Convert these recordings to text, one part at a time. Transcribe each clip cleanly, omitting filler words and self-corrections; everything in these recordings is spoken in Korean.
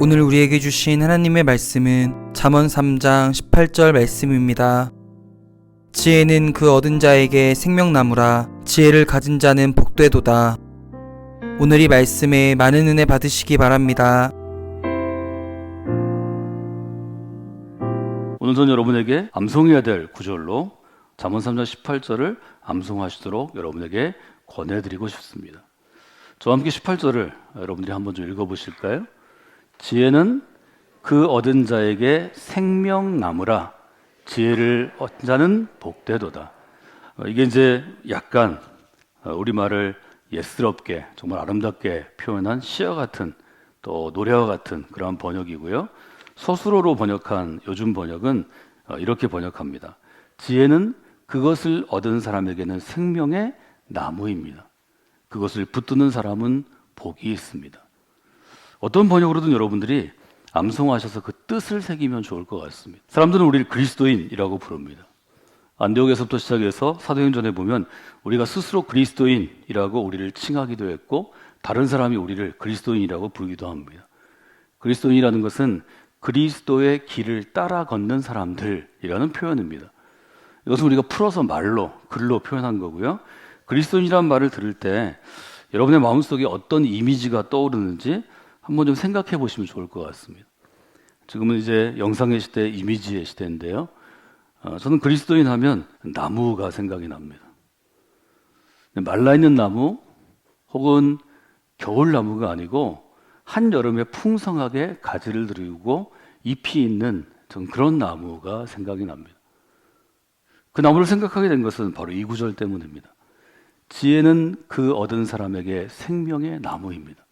오늘 우리에게 주신 하나님의 말씀은 잠언 3장 18절 말씀입니다. 지혜는 그 얻은 자에게 생명나무라 지혜를 가진 자는 복되도다. 오늘 이 말씀에 많은 은혜 받으시기 바랍니다. 오늘 전 여러분에게 암송해야 될 구절로 잠언 3장 18절을 암송하시도록 여러분에게 권해드리고 싶습니다. 저와 함께 18절을 여러분들이 한번 좀 읽어보실까요? 지혜는 그 얻은 자에게 생명나무라 지혜를 얻은 자는 복되도다. 이게 이제 약간 우리말을 예스럽게 정말 아름답게 표현한 시와 같은 또 노래와 같은 그러한 번역이고요. 서술어로 번역한 요즘 번역은 이렇게 번역합니다. 지혜는 그것을 얻은 사람에게는 생명의 나무입니다. 그것을 붙드는 사람은 복이 있습니다. 어떤 번역으로든 여러분들이 암송하셔서 그 뜻을 새기면 좋을 것 같습니다. 사람들은 우리를 그리스도인이라고 부릅니다. 안디옥에서부터 시작해서 사도행전에 보면 우리가 스스로 그리스도인이라고 우리를 칭하기도 했고 다른 사람이 우리를 그리스도인이라고 부르기도 합니다. 그리스도인이라는 것은 그리스도의 길을 따라 걷는 사람들이라는 표현입니다. 이것은 우리가 풀어서 말로, 글로 표현한 거고요. 그리스도인이라는 말을 들을 때 여러분의 마음속에 어떤 이미지가 떠오르는지 한번 좀 생각해 보시면 좋을 것 같습니다. 지금은 이제 영상의 시대, 이미지의 시대인데요. 저는 그리스도인 하면 나무가 생각이 납니다. 말라있는 나무 혹은 겨울나무가 아니고 한여름에 풍성하게 가지를 들이고 잎이 있는 전 그런 나무가 생각이 납니다. 그 나무를 생각하게 된 것은 바로 이 구절 때문입니다. 지혜는 그 얻은 사람에게 생명의 나무입니다.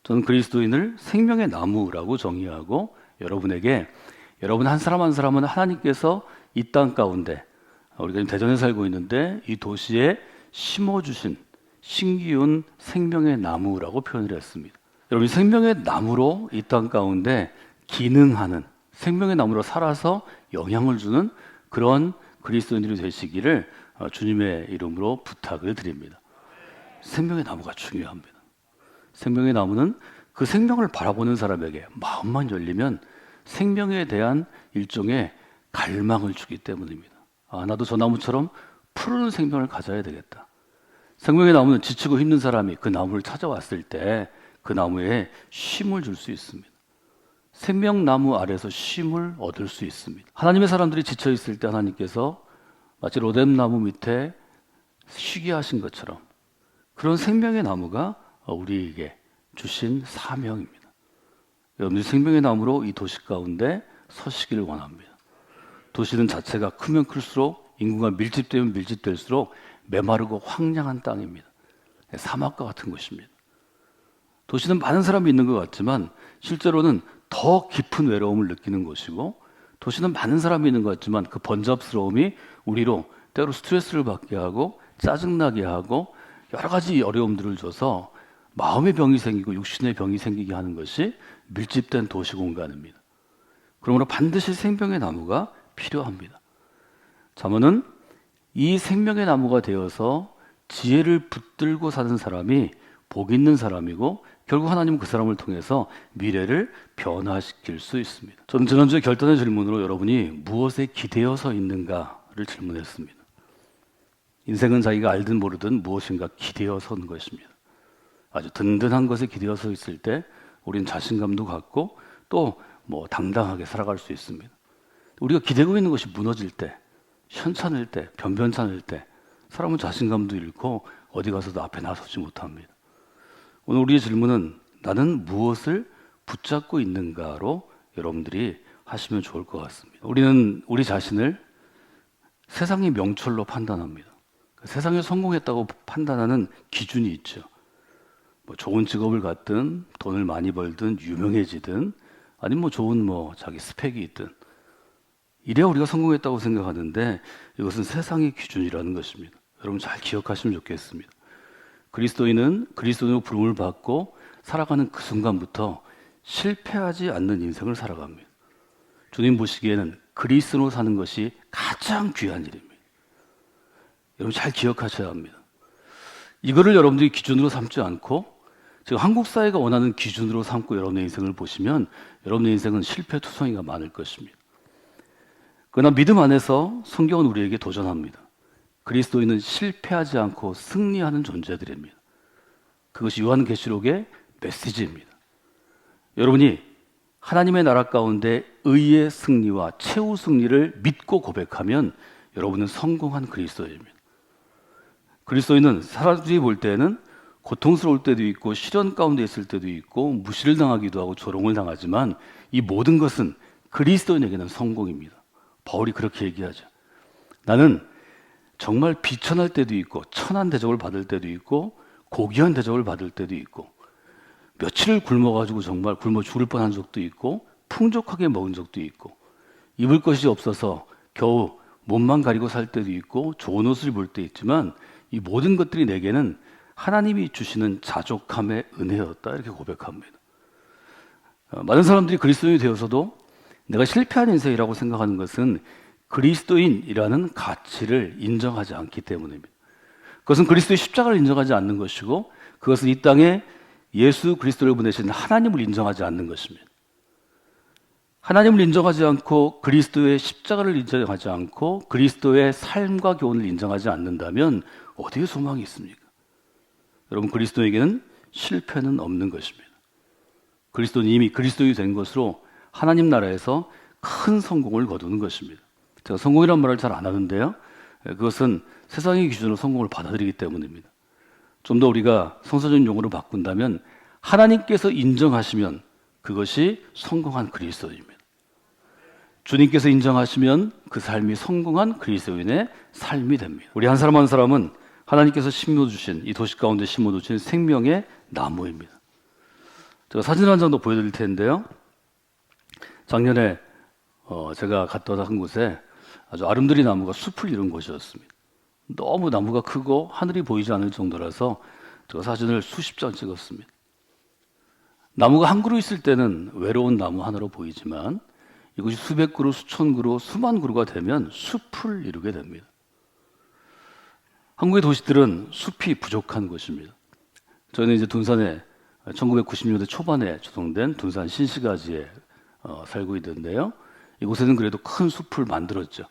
저는 그리스도인을 생명의 나무라고 정의하고 여러분에게 여러분 한 사람 한 사람은 하나님께서 이 땅 가운데 우리가 지금 대전에 살고 있는데 이 도시에 심어주신 신기운 생명의 나무라고 표현을 했습니다. 여러분 생명의 나무로 이 땅 가운데 기능하는 생명의 나무로 살아서 영향을 주는 그런 그리스도인들이 되시기를 주님의 이름으로 부탁을 드립니다. 생명의 나무가 중요합니다. 생명의 나무는 그 생명을 바라보는 사람에게 마음만 열리면 생명에 대한 일종의 갈망을 주기 때문입니다. 나도 저 나무처럼 푸른 생명을 가져야 되겠다. 생명의 나무는 지치고 힘든 사람이 그 나무를 찾아왔을 때 그 나무에 쉼을 줄 수 있습니다. 생명나무 아래서 쉼을 얻을 수 있습니다. 하나님의 사람들이 지쳐 있을 때 하나님께서 마치 로뎀나무 밑에 쉬게 하신 것처럼 그런 생명의 나무가 우리에게 주신 사명입니다. 여러분들이 생명의 나무로 이 도시 가운데 서시기를 원합니다. 도시는 자체가 크면 클수록 인구가 밀집되면 밀집될수록 메마르고 황량한 땅입니다. 사막과 같은 곳입니다. 도시는 많은 사람이 있는 것 같지만 실제로는 더 깊은 외로움을 느끼는 곳이고 도시는 많은 사람이 있는 것 같지만 그 번잡스러움이 우리로 때로 스트레스를 받게 하고 짜증나게 하고 여러 가지 어려움들을 줘서 마음의 병이 생기고 육신의 병이 생기게 하는 것이 밀집된 도시 공간입니다. 그러므로 반드시 생명의 나무가 필요합니다. 잠언은 이 생명의 나무가 되어서 지혜를 붙들고 사는 사람이 복 있는 사람이고 결국 하나님은 그 사람을 통해서 미래를 변화시킬 수 있습니다. 저는 지난주에 결단의 질문으로 여러분이 무엇에 기대어서 있는가를 질문했습니다. 인생은 자기가 알든 모르든 무엇인가 기대어 서는 것입니다. 아주 든든한 것에 기대어 서 있을 때 우리는 자신감도 갖고 또 당당하게 살아갈 수 있습니다. 우리가 기대고 있는 것이 무너질 때, 현찮을 때, 변변찮을 때 사람은 자신감도 잃고 어디 가서도 앞에 나서지 못합니다. 오늘 우리의 질문은 나는 무엇을 붙잡고 있는가로 여러분들이 하시면 좋을 것 같습니다. 우리는 우리 자신을 세상의 명철로 판단합니다. 세상에 성공했다고 판단하는 기준이 있죠. 좋은 직업을 갖든 돈을 많이 벌든 유명해지든 아니면 좋은 자기 스펙이 있든 이래야 우리가 성공했다고 생각하는데 이것은 세상의 기준이라는 것입니다. 여러분 잘 기억하시면 좋겠습니다. 그리스도인은 그리스도인으로 부름을 받고 살아가는 그 순간부터 실패하지 않는 인생을 살아갑니다. 주님 보시기에는 그리스도로 사는 것이 가장 귀한 일입니다. 여러분 잘 기억하셔야 합니다. 이거를 여러분들이 기준으로 삼지 않고 지금 한국 사회가 원하는 기준으로 삼고 여러분의 인생을 보시면 여러분의 인생은 실패투성이가 많을 것입니다. 그러나 믿음 안에서 성경은 우리에게 도전합니다. 그리스도인은 실패하지 않고 승리하는 존재들입니다. 그것이 요한계시록의 메시지입니다. 여러분이 하나님의 나라 가운데 의의 승리와 최후 승리를 믿고 고백하면 여러분은 성공한 그리스도인입니다. 그리스도인은 사람들이 볼 때는 고통스러울 때도 있고 시련 가운데 있을 때도 있고 무시를 당하기도 하고 조롱을 당하지만 이 모든 것은 그리스도인에게는 성공입니다. 바울이 그렇게 얘기하죠. 나는 정말 비천할 때도 있고 천한 대접을 받을 때도 있고 고귀한 대접을 받을 때도 있고 며칠을 굶어가지고 정말 굶어 죽을 뻔한 적도 있고 풍족하게 먹은 적도 있고 입을 것이 없어서 겨우 몸만 가리고 살 때도 있고 좋은 옷을 입을 때 있지만 이 모든 것들이 내게는 하나님이 주시는 자족함의 은혜였다 이렇게 고백합니다. 많은 사람들이 그리스도인이 되어서도 내가 실패한 인생이라고 생각하는 것은 그리스도인이라는 가치를 인정하지 않기 때문입니다. 그것은 그리스도의 십자가를 인정하지 않는 것이고 그것은 이 땅에 예수 그리스도를 보내신 하나님을 인정하지 않는 것입니다. 하나님을 인정하지 않고 그리스도의 십자가를 인정하지 않고 그리스도의 삶과 교훈을 인정하지 않는다면 어디에 소망이 있습니까? 여러분, 그리스도에게는 실패는 없는 것입니다. 그리스도는 이미 그리스도인이 된 것으로 하나님 나라에서 큰 성공을 거두는 것입니다. 제가 성공이란 말을 잘 안 하는데요. 그것은 세상의 기준으로 성공을 받아들이기 때문입니다. 좀 더 우리가 성서적인 용어로 바꾼다면 하나님께서 인정하시면 그것이 성공한 그리스도인입니다. 주님께서 인정하시면 그 삶이 성공한 그리스도인의 삶이 됩니다. 우리 한 사람 한 사람은 하나님께서 심어주신 이 도시 가운데 심어두신 생명의 나무입니다. 제가 사진 한 장 더 보여드릴 텐데요. 작년에 제가 갔다 한 곳에 아주 아름드리 나무가 숲을 이룬 곳이었습니다. 너무 나무가 크고 하늘이 보이지 않을 정도라서 제가 사진을 수십 장 찍었습니다. 나무가 한 그루 있을 때는 외로운 나무 하나로 보이지만 이것이 수백 그루, 수천 그루, 수만 그루가 되면 숲을 이루게 됩니다. 한국의 도시들은 숲이 부족한 곳입니다. 저희는 이제 둔산에 1990년대 초반에 조성된 둔산 신시가지에 살고 있는데요. 이곳에는 그래도 큰 숲을 만들었죠.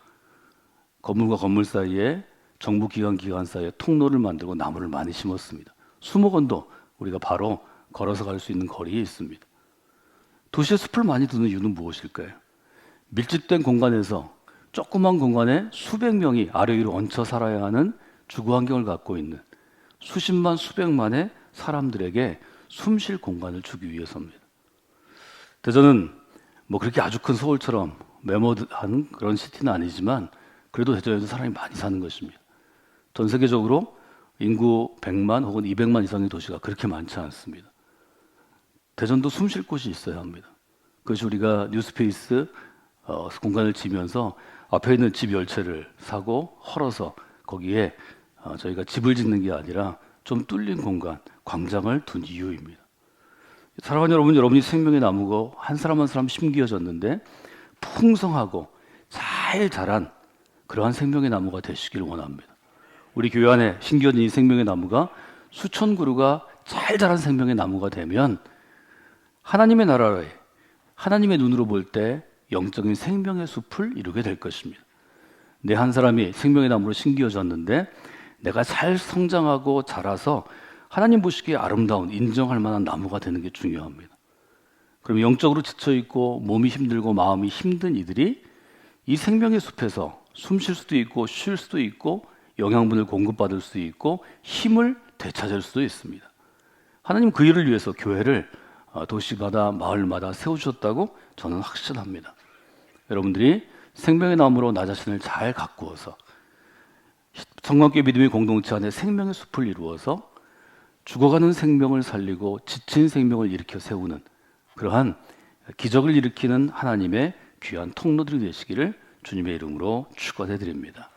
건물과 건물 사이에 정부 기관 사이에 통로를 만들고 나무를 많이 심었습니다. 수목원도 우리가 바로 걸어서 갈 수 있는 거리에 있습니다. 도시에 숲을 많이 두는 이유는 무엇일까요? 밀집된 공간에서 조그만 공간에 수백 명이 아래 위로 얹혀 살아야 하는 주거 환경을 갖고 있는 수십만 수백만의 사람들에게 숨 쉴 공간을 주기 위해서입니다. 대전은 뭐 그렇게 아주 큰 서울처럼 메모드한 그런 시티는 아니지만 그래도 대전에도 사람이 많이 사는 것입니다. 전 세계적으로 인구 100만 혹은 200만 이상의 도시가 그렇게 많지 않습니다. 대전도 숨 쉴 곳이 있어야 합니다. 그것이 우리가 뉴스페이스 공간을 지면서 앞에 있는 집 10채를 사고 헐어서 거기에 저희가 집을 짓는 게 아니라 좀 뚫린 공간, 광장을 둔 이유입니다. 사랑하는 여러분, 여러분이 생명의 나무고 한 사람 한 사람 심기어졌는데 풍성하고 잘 자란 그러한 생명의 나무가 되시기를 원합니다. 우리 교회 안에 심기어진 이 생명의 나무가 수천 그루가 잘 자란 생명의 나무가 되면 하나님의 나라에 하나님의 눈으로 볼 때 영적인 생명의 숲을 이루게 될 것입니다. 내 한 사람이 생명의 나무로 심기어졌는데 내가 잘 성장하고 자라서 하나님 보시기에 아름다운 인정할 만한 나무가 되는 게 중요합니다. 그럼 영적으로 지쳐있고 몸이 힘들고 마음이 힘든 이들이 이 생명의 숲에서 숨 쉴 수도 있고 쉴 수도 있고 영양분을 공급받을 수도 있고 힘을 되찾을 수도 있습니다. 하나님 그 일을 위해서 교회를 도시마다 마을마다 세우셨다고 저는 확신합니다. 여러분들이 생명의 나무로 나 자신을 잘 가꾸어서 성령께 믿음의 공동체 안에 생명의 숲을 이루어서 죽어가는 생명을 살리고 지친 생명을 일으켜 세우는 그러한 기적을 일으키는 하나님의 귀한 통로들이 되시기를 주님의 이름으로 축원해 드립니다.